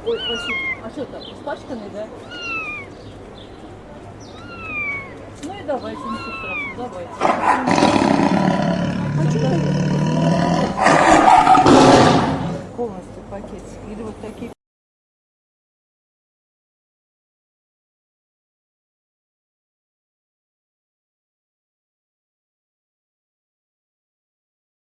Ой, спасибо. А что там, испачканный, да? Ну и давайте, ничего страшного, давайте. А что это? Полностью пакет. Или вот такие